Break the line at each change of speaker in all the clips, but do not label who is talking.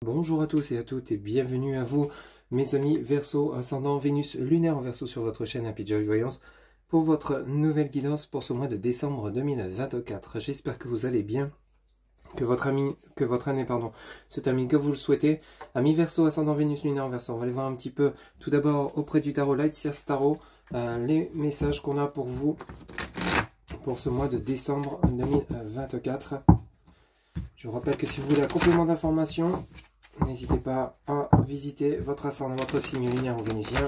Bonjour à tous et à toutes et bienvenue à vous, mes amis Verseau, ascendant Vénus lunaire en Verseau sur votre chaîne Happy Joy Voyance pour votre nouvelle guidance pour ce mois de décembre 2024. J'espère que vous allez bien, que votre année se termine comme vous le souhaitez. Amis Verseau, ascendant Vénus lunaire en Verseau, on va aller voir un petit peu tout d'abord auprès du tarot Lightseers Tarot les messages qu'on a pour vous pour ce mois de décembre 2024. Je vous rappelle que si vous voulez un complément d'information, n'hésitez pas à visiter votre ascendant, votre signe lunaire ou vénusien.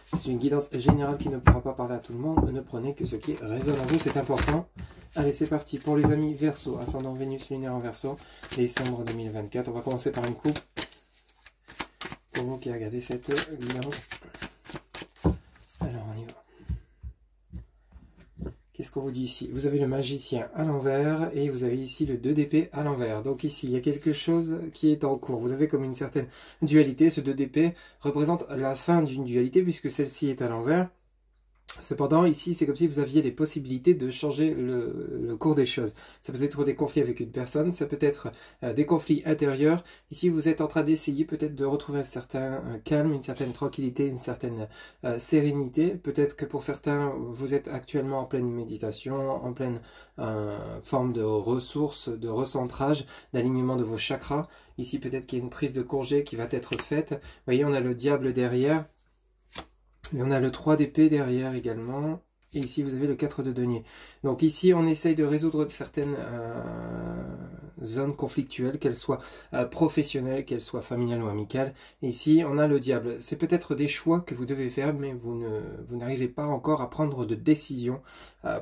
C'est une guidance générale qui ne pourra pas parler à tout le monde. Ne prenez que ce qui résonne en vous, c'est important. Allez, c'est parti pour les amis Verseau, ascendant Vénus lunaire en Verseau, décembre 2024. On va commencer par une coupe. Pour vous qui regardez cette guidance. Alors, on y va. Qu'est-ce qu'on vous dit ici? Vous avez le magicien à l'envers et vous avez ici le 2 d'épée à l'envers. Donc ici, il y a quelque chose qui est en cours. Vous avez comme une certaine dualité. Ce 2 d'épée représente la fin d'une dualité puisque celle-ci est à l'envers. Cependant, ici, c'est comme si vous aviez les possibilités de changer le cours des choses. Ça peut être des conflits avec une personne, ça peut être des conflits intérieurs. Ici, vous êtes en train d'essayer peut-être de retrouver un certain calme, une certaine tranquillité, une certaine sérénité. Peut-être que pour certains, vous êtes actuellement en pleine méditation, en pleine forme de ressources, de recentrage, d'alignement de vos chakras. Ici, peut-être qu'il y a une prise de congé qui va être faite. Vous voyez, on a le diable derrière. Et on a le 3 d'épée derrière également. Et ici, vous avez le 4 de denier. Donc ici, on essaye de résoudre certaines zones conflictuelles, qu'elles soient professionnelles, qu'elles soient familiales ou amicales. Et ici, on a le diable. C'est peut-être des choix que vous devez faire, mais vous n'arrivez pas encore à prendre de décision.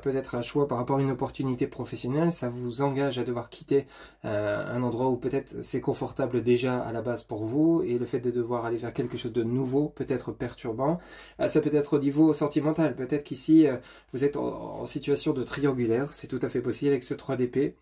Peut-être un choix par rapport à une opportunité professionnelle. Ça vous engage à devoir quitter un endroit où peut-être c'est confortable déjà à la base pour vous. Et le fait de devoir aller vers quelque chose de nouveau peut être perturbant. Ça peut être au niveau sentimental. Peut-être qu'ici, vous êtes en situation de triangulaire, c'est tout à fait possible avec ce 3 d'épée.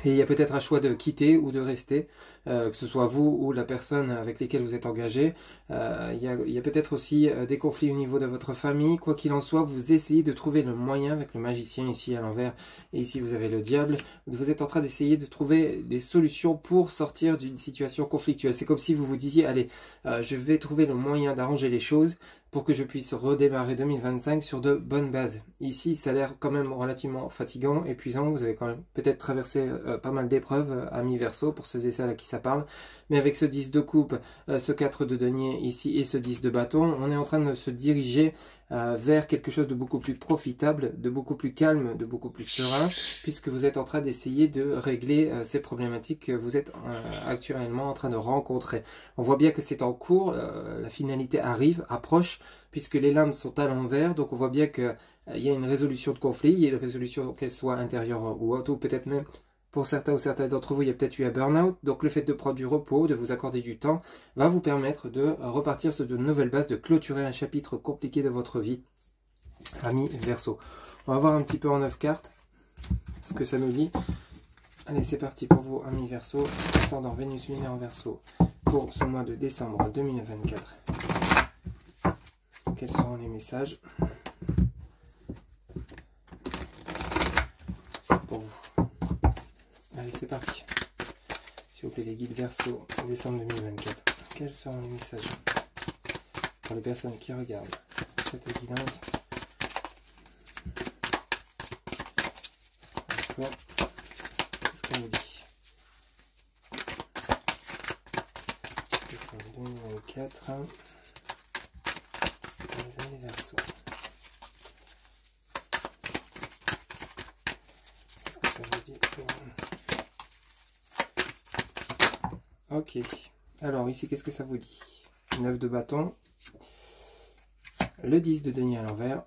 Et il y a peut-être un choix de quitter ou de rester, que ce soit vous ou la personne avec laquelle vous êtes engagé. Il y a peut-être aussi des conflits au niveau de votre famille. Quoi qu'il en soit, vous essayez de trouver le moyen avec le magicien ici à l'envers. Et ici, vous avez le diable. Vous êtes en train d'essayer de trouver des solutions pour sortir d'une situation conflictuelle. C'est comme si vous vous disiez, allez, je vais trouver le moyen d'arranger les choses pour que je puisse redémarrer 2025 sur de bonnes bases. Ici, ça a l'air quand même relativement fatigant, épuisant. Vous avez quand même peut-être traversé pas mal d'épreuves, amis Verseau, pour ceux et celles à qui ça parle. Mais avec ce 10 de coupe, ce 4 de denier ici et ce 10 de bâton, on est en train de se diriger vers quelque chose de beaucoup plus profitable, de beaucoup plus calme, de beaucoup plus serein, puisque vous êtes en train d'essayer de régler ces problématiques que vous êtes actuellement en train de rencontrer. On voit bien que c'est en cours, la finalité arrive, approche, puisque les lames sont à l'envers, donc on voit bien qu'il y a une résolution de conflit, il y a une résolution qu'elle soit intérieure ou autre, ou peut-être même pour certains ou certaines d'entre vous, il y a peut-être eu un burn-out, donc le fait de prendre du repos, de vous accorder du temps, va vous permettre de repartir sur de nouvelles bases, de clôturer un chapitre compliqué de votre vie, amis Verseau. On va voir un petit peu en 9 cartes ce que ça nous dit. Allez, c'est parti pour vous, amis Verseau, ascendant Vénus lunaire en Verseau, pour ce mois de décembre 2024. Quels seront les messages pour vous? Allez, c'est parti. S'il vous plaît, les guides Verseau, en décembre 2024. Quels seront les messages pour les personnes qui regardent cette guidance? Verseau, qu'est-ce qu'on nous dit? Décembre 2024. Les amis Verseau. Qu'est-ce que ça vous dit pour... Ok. Alors ici, qu'est-ce que ça vous dit? 9 de bâton. Le 10 de denier à l'envers.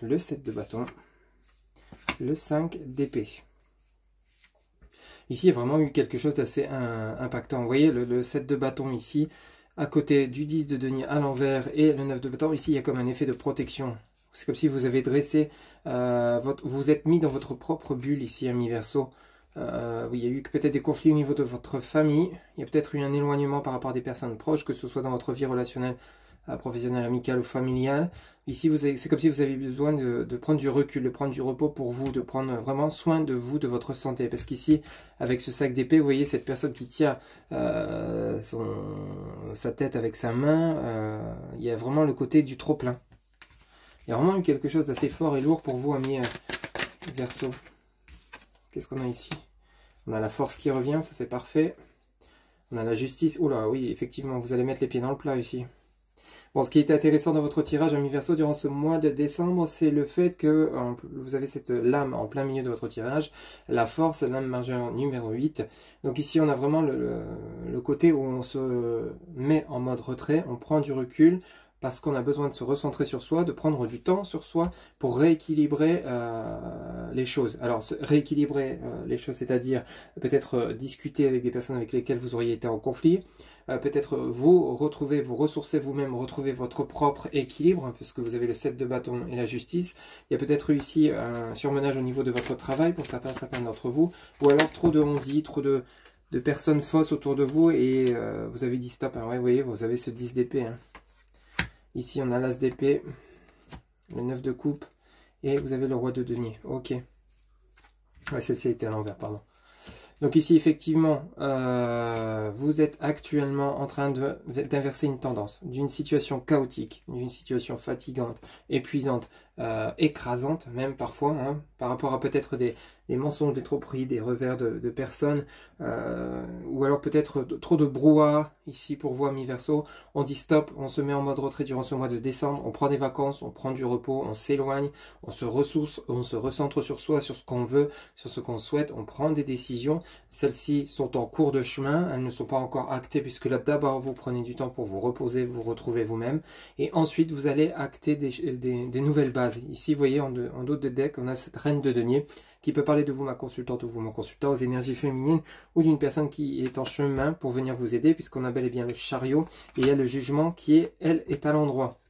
Le 7 de bâton. Le 5 d'épée. Ici, il y a vraiment eu quelque chose d'assez impactant. Vous voyez, le 7 de bâton ici, à côté du 10 de denier à l'envers et le 9 de bâton, ici, il y a comme un effet de protection. C'est comme si vous avez dressé, vous êtes mis dans votre propre bulle ici, amis Verseau. Oui, il y a eu peut-être des conflits au niveau de votre famille. Il y a peut-être eu un éloignement par rapport à des personnes proches, que ce soit dans votre vie relationnelle professionnel, amical ou familial. Ici, c'est comme si vous avez besoin de prendre du recul, de prendre du repos pour vous, de prendre vraiment soin de vous, de votre santé. Parce qu'ici, avec ce sac d'épée, vous voyez cette personne qui tient sa tête avec sa main, il y a vraiment le côté du trop-plein. Il y a vraiment eu quelque chose d'assez fort et lourd pour vous, amis Verseau. Qu'est-ce qu'on a ici? On a la force qui revient, ça c'est parfait. On a la justice. Oula, oui, effectivement, vous allez mettre les pieds dans le plat ici. Bon, ce qui est intéressant dans votre tirage, ami Verseau, durant ce mois de décembre, c'est le fait que vous avez cette lame en plein milieu de votre tirage, la force, lame majeure numéro 8. Donc ici, on a vraiment le côté où on se met en mode retrait, on prend du recul, parce qu'on a besoin de se recentrer sur soi, de prendre du temps sur soi pour rééquilibrer les choses. Alors, rééquilibrer les choses, c'est-à-dire peut-être discuter avec des personnes avec lesquelles vous auriez été en conflit, peut-être vous retrouver, vous ressourcer vous-même, retrouver votre propre équilibre, puisque vous avez le 7 de bâton et la justice. Il y a peut-être eu ici un surmenage au niveau de votre travail pour certains d'entre vous, ou alors trop de on-dit, trop de personnes fausses autour de vous, et vous avez dit stop. Alors, ouais, vous voyez, vous avez ce 10 d'épée, hein. Ici, on a l'as d'épée, le 9 de coupe, et vous avez le roi de denier. Ok. Ouais, celle-ci était à l'envers, pardon. Donc ici, effectivement, vous êtes actuellement en train d'inverser une tendance, d'une situation chaotique, d'une situation fatigante, épuisante, écrasante, même parfois, hein, par rapport à peut-être des mensonges, des tromperies, des revers de personnes, ou alors peut-être trop de brouhaha ici pour vous, amis Verseau. On dit stop, on se met en mode retrait durant ce mois de décembre, on prend des vacances, on prend du repos, on s'éloigne, on se ressource, on se recentre sur soi, sur ce qu'on veut, sur ce qu'on souhaite, on prend des décisions. Celles-ci sont en cours de chemin, elles ne sont pas encore actées, puisque là d'abord vous prenez du temps pour vous reposer, vous retrouver vous-même, et ensuite vous allez acter des nouvelles bases. Ici, vous voyez, en dos de deck, on a cette reine de denier, qui peut parler de vous, ma consultante, ou vous, mon consultant, aux énergies féminines, ou d'une personne qui est en chemin pour venir vous aider, puisqu'on a bel et bien le chariot, et il y a le jugement qui, elle, est à l'endroit.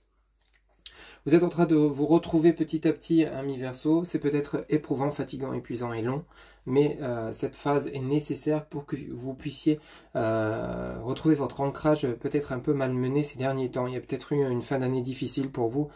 Vous êtes en train de vous retrouver petit à petit, ami Verseau. C'est peut-être éprouvant, fatigant, épuisant et long, mais cette phase est nécessaire pour que vous puissiez retrouver votre ancrage peut-être un peu malmené ces derniers temps. Il y a peut-être eu une fin d'année difficile pour vous,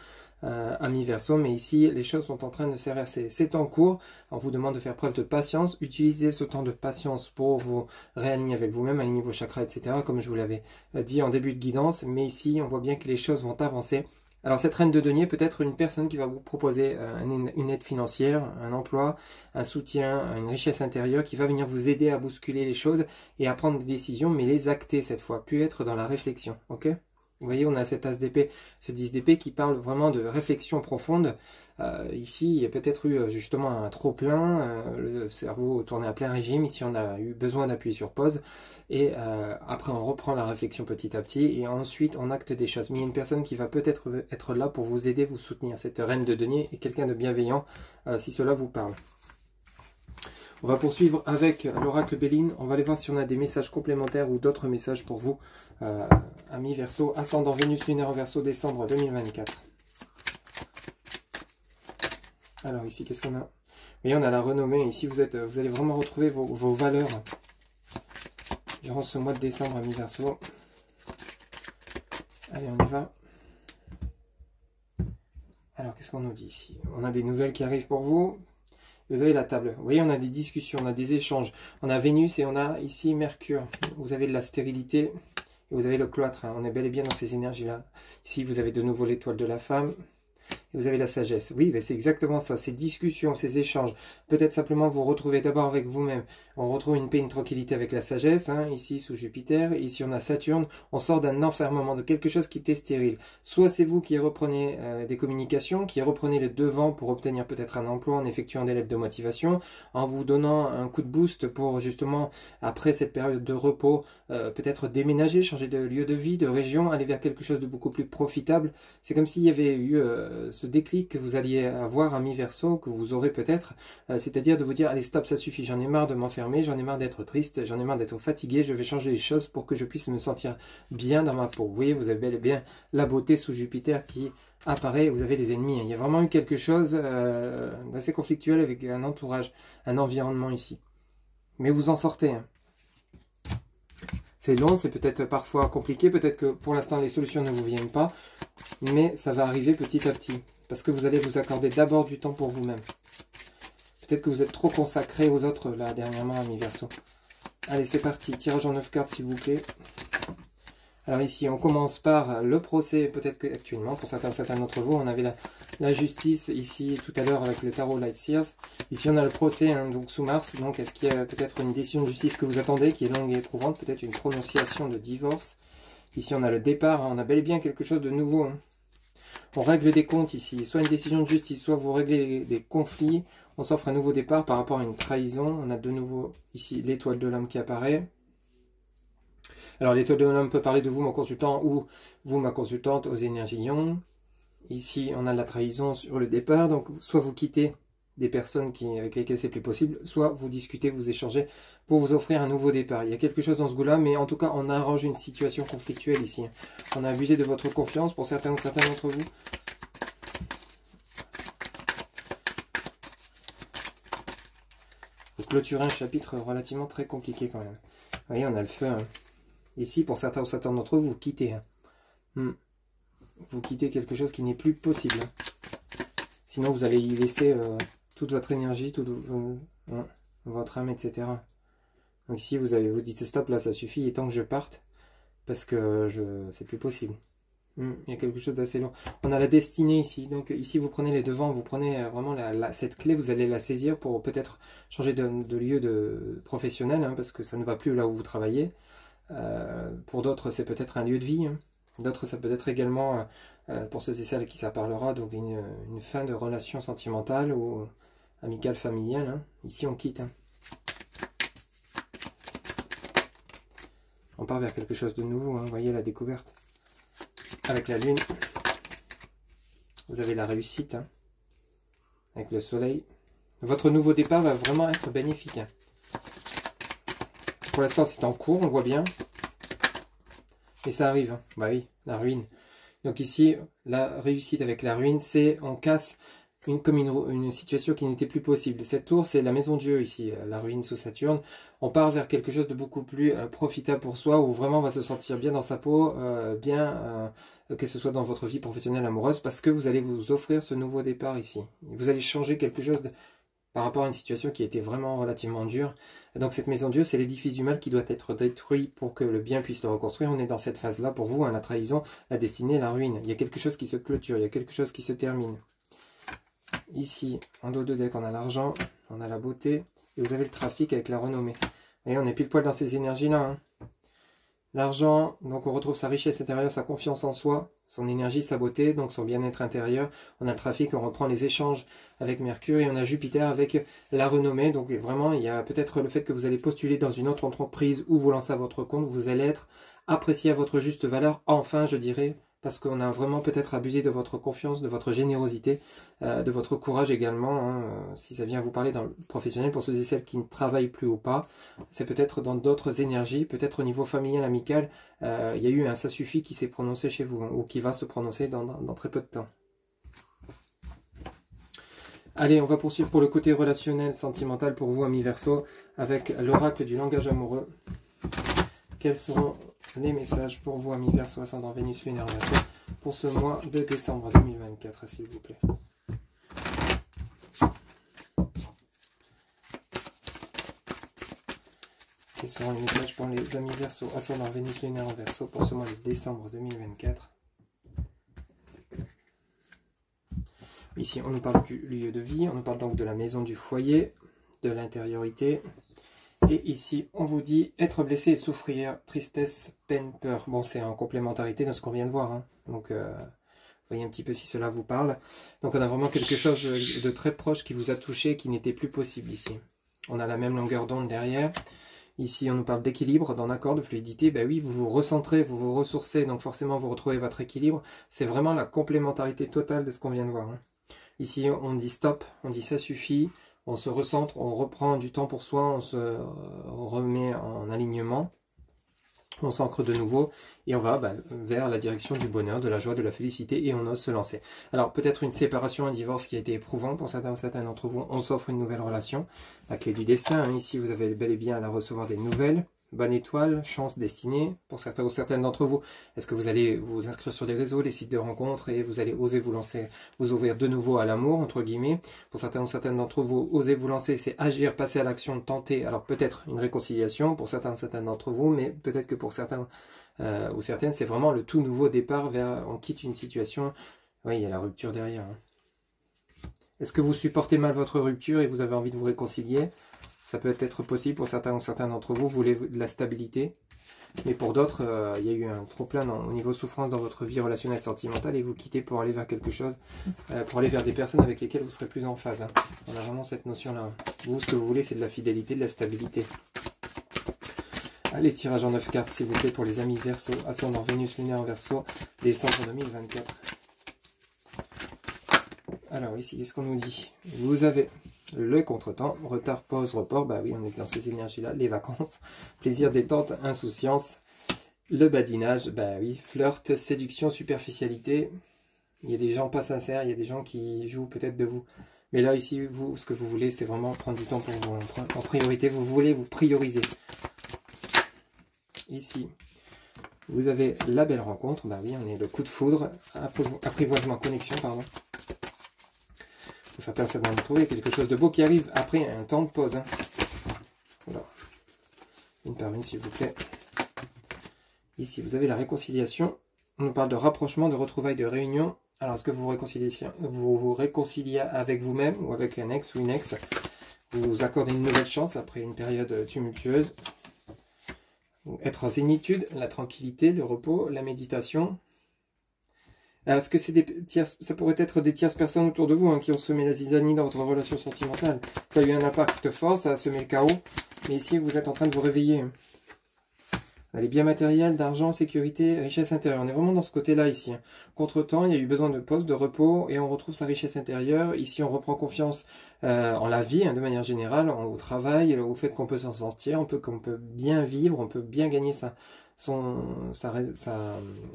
ami Verseau, mais ici les choses sont en train de s'inverser. C'est en cours. On vous demande de faire preuve de patience. Utilisez ce temps de patience pour vous réaligner avec vous-même, aligner vos chakras, etc. comme je vous l'avais dit en début de guidance. Mais ici, on voit bien que les choses vont avancer. Alors cette reine de denier peut être une personne qui va vous proposer une aide financière, un emploi, un soutien, une richesse intérieure qui va venir vous aider à bousculer les choses et à prendre des décisions, mais les acter cette fois, plus être dans la réflexion. Ok ? Vous voyez, on a cet as d'épée, ce 10 d'épée qui parle vraiment de réflexion profonde. Ici, il y a peut-être eu justement un trop-plein, le cerveau tourné à plein régime. Ici, on a eu besoin d'appuyer sur pause. Et après, on reprend la réflexion petit à petit. Et ensuite, on acte des choses. Mais il y a une personne qui va peut-être être là pour vous aider, vous soutenir. Cette reine de denier est quelqu'un de bienveillant, si cela vous parle. On va poursuivre avec l'oracle Béline. On va aller voir si on a des messages complémentaires ou d'autres messages pour vous, amis Verseau. Ascendant Vénus lunaire en Verseau, décembre 2024. Alors ici, qu'est-ce qu'on a? Vous voyez, on a la renommée. Ici, vous allez vraiment retrouver vos valeurs durant ce mois de décembre, amis Verseau. Allez, on y va. Alors, qu'est-ce qu'on nous dit ici? On a des nouvelles qui arrivent pour vous. Vous avez la table. Vous voyez, on a des discussions, on a des échanges. On a Vénus et on a ici Mercure. Vous avez de la stérilité et vous avez le cloître. On est bel et bien dans ces énergies-là. Ici, vous avez de nouveau l'étoile de la femme. Et vous avez la sagesse. Oui, c'est exactement ça. Ces discussions, ces échanges. Peut-être simplement vous retrouver d'abord avec vous-même. On retrouve une paix, une tranquillité avec la sagesse. Hein, ici, sous Jupiter. Ici, on a Saturne. On sort d'un enfermement, de quelque chose qui était stérile. Soit c'est vous qui reprenez des communications, qui reprenez le devant pour obtenir peut-être un emploi en effectuant des lettres de motivation, en vous donnant un coup de boost pour justement, après cette période de repos, peut-être déménager, changer de lieu de vie, de région, aller vers quelque chose de beaucoup plus profitable. C'est comme s'il y avait eu ce déclic que vous alliez avoir, ami Verseau, que vous aurez peut-être, c'est-à-dire de vous dire, allez stop, ça suffit, j'en ai marre de m'enfermer, j'en ai marre d'être triste, j'en ai marre d'être fatigué, je vais changer les choses pour que je puisse me sentir bien dans ma peau. Vous voyez, vous avez bel et bien la beauté sous Jupiter qui apparaît, vous avez des ennemis. Il y a vraiment eu quelque chose d'assez conflictuel avec un entourage, un environnement ici. Mais vous en sortez. Hein. C'est long, c'est peut-être parfois compliqué, peut-être que pour l'instant les solutions ne vous viennent pas, mais ça va arriver petit à petit, parce que vous allez vous accorder d'abord du temps pour vous-même. Peut-être que vous êtes trop consacré aux autres là dernièrement, amis Verseau. Allez, c'est parti, tirage en 9 cartes s'il vous plaît. Alors ici, on commence par le procès, peut-être qu'actuellement, pour certains d'entre vous, on avait la justice ici tout à l'heure avec le tarot Light Seers. Ici, on a le procès, hein, donc sous Mars. Donc, est-ce qu'il y a peut-être une décision de justice que vous attendez, qui est longue et éprouvante, peut-être une prononciation de divorce. Ici, on a le départ, hein, on a bel et bien quelque chose de nouveau. Hein. On règle des comptes ici, soit une décision de justice, soit vous réglez des conflits. On s'offre un nouveau départ par rapport à une trahison. On a de nouveau ici l'étoile de l'homme qui apparaît. Alors, l'étoile de l'homme peut parler de vous, mon consultant, ou vous, ma consultante, aux énergies Yang. Ici, on a la trahison sur le départ. Donc, soit vous quittez des personnes avec lesquelles c'est plus possible, soit vous discutez, vous échangez pour vous offrir un nouveau départ. Il y a quelque chose dans ce goût-là, mais en tout cas, on arrange une situation conflictuelle ici. On a abusé de votre confiance pour certains d'entre vous. Vous clôturez un chapitre relativement très compliqué quand même. Vous voyez, on a le feu. Hein. Ici, pour certains d'entre vous, vous quittez. Hein. Vous quittez quelque chose qui n'est plus possible. Hein. Sinon, vous allez y laisser toute votre énergie, toute votre âme, etc. Donc ici, vous dites stop, là, ça suffit, il est temps que je parte, parce que c'est plus possible. Il y a quelque chose d'assez long. On a la destinée ici. Donc ici, vous prenez les devants, vous prenez vraiment cette clé, vous allez la saisir pour peut-être changer de lieu professionnel, hein, parce que ça ne va plus là où vous travaillez. Pour d'autres, c'est peut-être un lieu de vie. Hein. D'autres, ça peut être également, pour ceux et celles qui ça parlera, donc une fin de relation sentimentale ou amicale, familiale. Hein. Ici, on quitte. Hein. On part vers quelque chose de nouveau. Hein. Vous voyez la découverte. Avec la lune, vous avez la réussite. Hein. Avec le soleil. Votre nouveau départ va vraiment être bénéfique. Hein. Pour l'instant, c'est en cours, on voit bien. Et ça arrive. Hein. Bah oui, la ruine. Donc ici, la réussite avec la ruine, c'est on casse comme une situation qui n'était plus possible. Cette tour, c'est la maison Dieu ici, la ruine sous Saturne. On part vers quelque chose de beaucoup plus profitable pour soi, où vraiment on va se sentir bien dans sa peau, que ce soit dans votre vie professionnelle amoureuse, parce que vous allez vous offrir ce nouveau départ ici. Vous allez changer quelque chose par rapport à une situation qui était vraiment relativement dure. Donc cette maison Dieu, c'est l'édifice du mal qui doit être détruit pour que le bien puisse le reconstruire. On est dans cette phase-là pour vous, hein, la trahison, la destinée, la ruine. Il y a quelque chose qui se clôture, il y a quelque chose qui se termine. Ici, en dos de deck, on a l'argent, on a la beauté, et vous avez le trafic avec la renommée. Et on est pile poil dans ces énergies-là. Hein. L'argent, donc on retrouve sa richesse intérieure, sa confiance en soi, son énergie, sa beauté, donc son bien-être intérieur. On a le trafic, on reprend les échanges avec Mercure, et on a Jupiter avec la renommée. Donc vraiment, il y a peut-être le fait que vous allez postuler dans une autre entreprise ou vous lancer à votre compte, vous allez être apprécié à votre juste valeur, enfin je dirais, parce qu'on a vraiment peut-être abusé de votre confiance, de votre générosité, de votre courage également, hein, si ça vient vous parler dans le professionnel, pour ceux et celles qui ne travaillent plus ou pas, c'est peut-être dans d'autres énergies, peut-être au niveau familial, amical, il y a eu un ça suffit qui s'est prononcé chez vous, hein, ou qui va se prononcer dans très peu de temps. Allez, on va poursuivre pour le côté relationnel, sentimental pour vous, amis Verseau, avec l'oracle du langage amoureux. Quels seront les messages pour vous, amis Verseau, ascendant Vénus, lunaire Verseau, pour ce mois de décembre 2024, s'il vous plaît. Quels seront les messages pour les amis Verseau, ascendant Vénus, lunaire Verseau, pour ce mois de décembre 2024. Ici, on nous parle du lieu de vie, on nous parle donc de la maison du foyer, de l'intériorité. Et ici, on vous dit être blessé et souffrir, tristesse, peine, peur. Bon, c'est en complémentarité de ce qu'on vient de voir. Hein. Donc, voyez un petit peu si cela vous parle. Donc, on a vraiment quelque chose de très proche qui vous a touché, qui n'était plus possible ici. On a la même longueur d'onde derrière. Ici, on nous parle d'équilibre, d'en accord, de fluidité. Ben oui, vous vous recentrez, vous vous ressourcez, donc forcément, vous retrouvez votre équilibre. C'est vraiment la complémentarité totale de ce qu'on vient de voir. Hein. Ici, on dit stop, on dit ça suffit. On se recentre, on reprend du temps pour soi, on se remet en alignement, on s'ancre de nouveau et on va vers la direction du bonheur, de la joie, de la félicité et on ose se lancer. Alors peut-être une séparation, un divorce qui a été éprouvant pour certains d'entre vous, on s'offre une nouvelle relation, la clé du destin, hein. Ici vous avez bel et bien à la recevoir des nouvelles, bonne étoile, chance, destinée, pour certains ou certaines d'entre vous. Est-ce que vous allez vous inscrire sur des réseaux, des sites de rencontres, et vous allez oser vous lancer, vous ouvrir de nouveau à l'amour, entre guillemets. Pour certains ou certaines d'entre vous, oser vous lancer, c'est agir, passer à l'action, tenter. Alors peut-être une réconciliation pour certains ou certaines d'entre vous, mais peut-être que pour certains ou certaines, c'est vraiment le tout nouveau départ vers, on quitte une situation. Oui, il y a la rupture derrière. Hein. Est-ce que vous supportez mal votre rupture et vous avez envie de vous réconcilier? Ça peut être possible pour certains ou certains d'entre vous. Vous voulez de la stabilité. Mais pour d'autres, il y a eu un trop-plein au niveau souffrance dans votre vie relationnelle sentimentale et vous quittez pour aller vers quelque chose, pour aller vers des personnes avec lesquelles vous serez plus en phase. Hein. On a vraiment cette notion-là. Vous, ce que vous voulez, c'est de la fidélité, de la stabilité. Allez, tirage en 9 cartes, s'il vous plaît, pour les amis Verseau, ascendant Vénus, lunaire en Verseau, décembre 2024. Alors ici, qu'est-ce qu'on nous dit? Vous avez le contretemps, retard, pause, report. Bah oui, on est dans ces énergies-là. Les vacances, plaisir, détente, insouciance. Le badinage, bah oui, flirt, séduction, superficialité. Il y a des gens pas sincères, il y a des gens qui jouent peut-être de vous. Mais là, ici, vous, ce que vous voulez, c'est vraiment prendre du temps pour vous. En priorité, vous voulez vous prioriser. Ici, vous avez la belle rencontre. Bah oui, on est le coup de foudre, apprivoisement, connexion, pardon. Certains vont trouver quelque chose de beau qui arrive après un temps de pause. Hein. Voilà. Une par une, s'il vous plaît. Ici, vous avez la réconciliation. On nous parle de rapprochement, de retrouvailles, de réunion. Alors, est-ce que vous vous réconciliez avec vous-même ou avec un ex ou une ex? Vous vous accordez une nouvelle chance après une période tumultueuse. Être en zénitude, la tranquillité, le repos, la méditation. Est-ce que c'est des tierces, ça pourrait être des tierces personnes autour de vous hein, qui ont semé la zizanie dans votre relation sentimentale? Ça a eu un impact fort, ça a semé le chaos. Mais ici, vous êtes en train de vous réveiller. Les biens matériels, d'argent, sécurité, richesse intérieure. On est vraiment dans ce côté-là ici. Hein. Contre-temps, il y a eu besoin de pause, de repos, et on retrouve sa richesse intérieure. Ici, on reprend confiance en la vie, hein, de manière générale, au travail, au fait qu'on peut s'en sortir, qu'on peut bien vivre, on peut bien gagner sa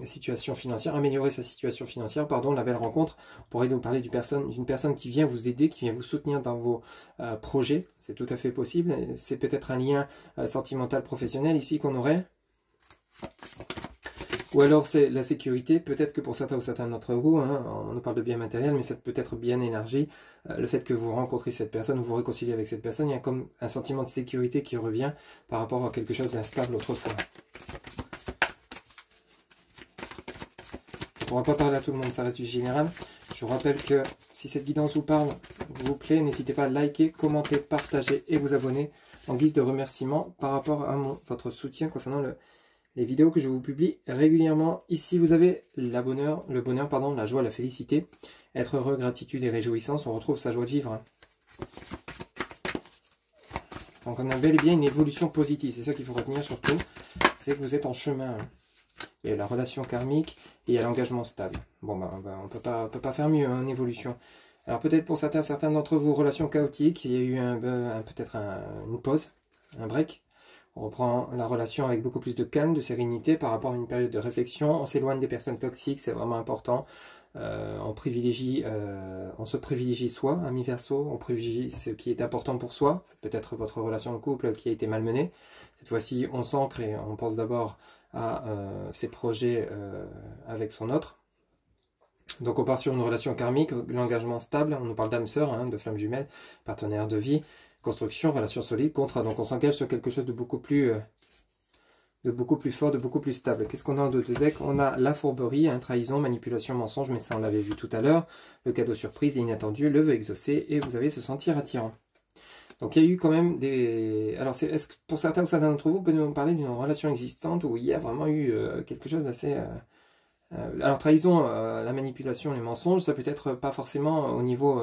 situation financière, améliorer sa situation financière, pardon, la belle rencontre. On pourrait nous parler d'une personne qui vient vous aider, qui vient vous soutenir dans vos projets. C'est tout à fait possible. C'est peut-être un lien sentimental professionnel ici qu'on aurait. Ou alors c'est la sécurité, peut-être que pour certains ou certains d'entre vous, hein, on nous parle de bien matériel, mais ça peut être bien énergie. Le fait que vous rencontrez cette personne, ou vous réconciliez avec cette personne, il y a comme un sentiment de sécurité qui revient par rapport à quelque chose d'instable autrefois. On ne pourra pas parler à tout le monde, ça reste du général. Je vous rappelle que si cette guidance vous parle, vous plaît, n'hésitez pas à liker, commenter, partager et vous abonner en guise de remerciement par rapport à votre soutien concernant les vidéos que je vous publie régulièrement. Ici, vous avez le bonheur, la joie, la félicité, être heureux, gratitude et réjouissance. On retrouve sa joie de vivre. Donc, on a bel et bien une évolution positive. C'est ça qu'il faut retenir surtout. C'est que vous êtes en chemin. Il y a la relation karmique et il y a l'engagement stable. Bon, on peut pas faire mieux en évolution. Alors, peut-être pour certains d'entre vous, relation chaotique. Il y a eu peut-être une pause, un break. On reprend la relation avec beaucoup plus de calme, de sérénité par rapport à une période de réflexion. On s'éloigne des personnes toxiques, c'est vraiment important. On se privilégie soi, ami Verseau. On privilégie ce qui est important pour soi. C'est peut-être votre relation de couple qui a été malmenée. Cette fois-ci, on s'ancre et on pense d'abord à ses projets avec son autre. Donc on part sur une relation karmique, l'engagement stable. On nous parle d'âme sœur, hein, de flamme jumelle, partenaire de vie. Construction, relation solide, contrat. Donc on s'engage sur quelque chose de beaucoup plus fort, de beaucoup plus stable. Qu'est-ce qu'on a en deux de deck? On a la fourberie, hein, trahison, manipulation, mensonge, mais ça on l'avait vu tout à l'heure. Le cadeau surprise, l'inattendu, le vœu exaucé, et vous allez se sentir attirant. Donc il y a eu quand même des... Alors est-ce que pour certains ou certains d'entre vous, vous pouvez nous parler d'une relation existante où il y a vraiment eu quelque chose d'assez... alors trahison, la manipulation, les mensonges, ça peut être pas forcément au niveau...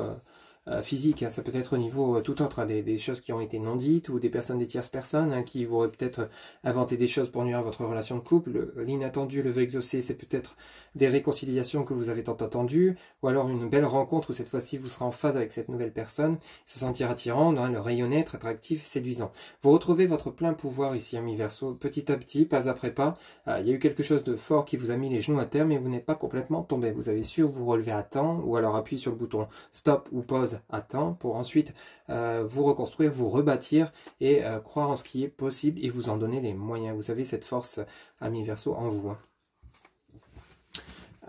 physique, hein, ça peut être au niveau tout autre, hein, des choses qui ont été non dites ou des tierces personnes hein, qui vont peut-être inventer des choses pour nuire à votre relation de couple. L'inattendu, le vœu exaucé, c'est peut-être des réconciliations que vous avez tant attendues ou alors une belle rencontre où cette fois-ci vous serez en phase avec cette nouvelle personne, se sentir attirant, hein, le rayonner, être attractif, séduisant. Vous retrouvez votre plein pouvoir ici, ami Verseau, petit à petit, pas après pas. Il y a eu quelque chose de fort qui vous a mis les genoux à terre, mais vous n'êtes pas complètement tombé. Vous avez su vous relever à temps ou alors appuyer sur le bouton stop ou pause choses à temps pour ensuite vous reconstruire, vous rebâtir et croire en ce qui est possible et vous en donner les moyens. Vous avez cette force, amis Verseau, en vous.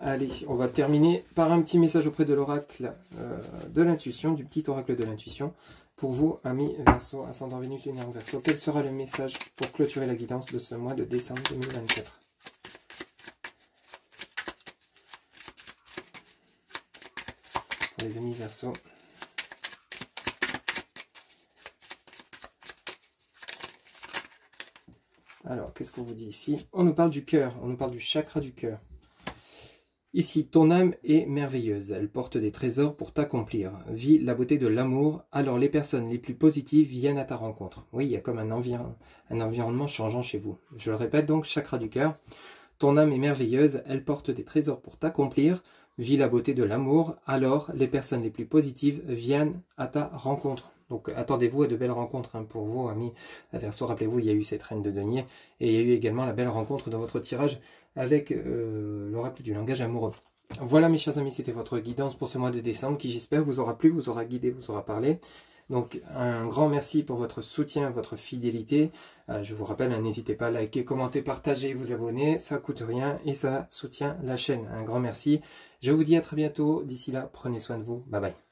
Allez, on va terminer par un petit message auprès de l'oracle de l'intuition, du petit oracle de l'intuition. Pour vous, amis Verseau, ascendant Vénus, lunaire en Verseau, quel sera le message pour clôturer la guidance de ce mois de décembre 2024? Pour les amis Verseau. Alors, qu'est-ce qu'on vous dit ici? On nous parle du cœur, on nous parle du chakra du cœur. Ici, ton âme est merveilleuse, elle porte des trésors pour t'accomplir. Vis la beauté de l'amour, alors les personnes les plus positives viennent à ta rencontre. Oui, il y a comme un environnement changeant chez vous. Je le répète donc, chakra du cœur. Ton âme est merveilleuse, elle porte des trésors pour t'accomplir. Vis la beauté de l'amour, alors les personnes les plus positives viennent à ta rencontre. Donc attendez-vous à de belles rencontres pour vous, amis Verseau. Rappelez-vous, il y a eu cette reine de denier et il y a eu également la belle rencontre dans votre tirage avec l'oracle du langage amoureux. Voilà mes chers amis, c'était votre guidance pour ce mois de décembre qui j'espère vous aura plu, vous aura guidé, vous aura parlé. Donc un grand merci pour votre soutien, votre fidélité. Je vous rappelle, n'hésitez pas à liker, commenter, partager, vous abonner, ça coûte rien et ça soutient la chaîne. Un grand merci. Je vous dis à très bientôt. D'ici là, prenez soin de vous. Bye bye.